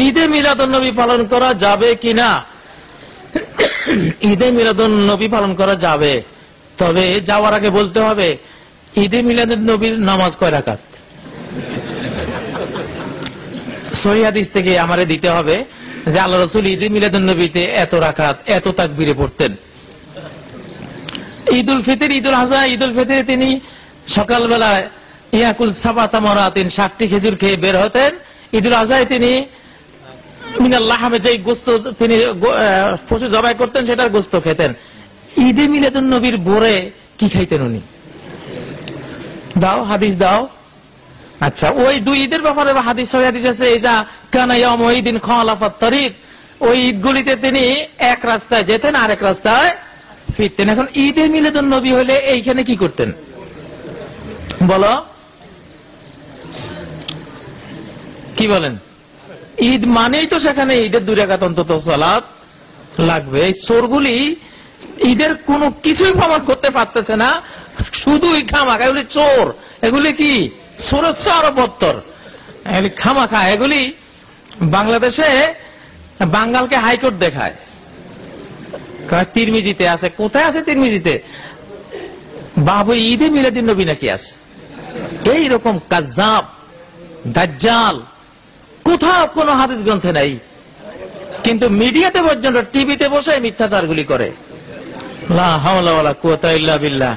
ঈদে মিলাদুন্নবী পালন করা যাবে কিনা? ঈদে মিলাদুন্নবী পালন করা যাবে, তবে যাওয়ার আগে বলতে হবে ঈদে মিলাদুন্নবীর নামাজ কয় রাকাত। সহিহ হাদিস থেকে আমারে দিতে হবে যে আল্লাহ রাসূল ঈদে মিলাদুন্নবীতে এত রাকাত এত তাকবীরে পড়তেন। ঈদুল ফিতর, ঈদুল আযহা, ঈদুল ফিতরে তিনি সকালবেলায় ইয়াকুল সাবাতা মারাতিন 60টি খেজুর খেয়ে বের হতেন। ঈদুল আযহায় তিনি মিনাল লাহমে যে গোশত তিনি পশু জবাই করতেন সেটার গোশত খেতেন। ঈদে মিলাদুন্নবীর ভোরে কি খাইতেন উনি? দাও হাদিস দাও। আচ্ছা, ওই দুই ঈদের ব্যাপারে হাদিস সহিহ হাদিস আছে, ইজা কানা ইয়াউমু ঈদিন খালাফাত তারিক, ওই ঈদগুলিতে তিনি এক রাস্তায় যেতেন আর এক রাস্তায় ফিরতেন। এখন ঈদে মিলাদুন্নবী হলে এইখানে কি করতেন বলো? কি বলেন? ঈদ মানেই তো সেখানে ঈদের 2 রাকাত অন্তত সালাত লাগবে। এই চোরগুলি ঈদের কোনো কিছুই প্রমাণ করতে পারতেছে না, শুধুই খামাখা। এগুলি চোর, এগুলি কি চোরের চেয়ে আরো বত্তর, এগুলি খামাখা। এগুলি বাংলাদেশে বাঙ্গালকে হাইকোর্ট দেখায়, তিরমিজিতে আছে। কোথায় আছে তিরমিজিতে? বাবু ঈদে মিলাদুন্নবী নাকি আছে? এইরকম কাজ্জাব দাজ্জাল কোথাও কোনো হাদিস গ্রন্থে নাই, কিন্তু মিডিয়াতে পর্যন্ত টিভিতে বসে মিথ্যাচারগুলি করে। লা হাওলা ওয়ালা কুওয়াতা ইল্লা বিল্লাহ।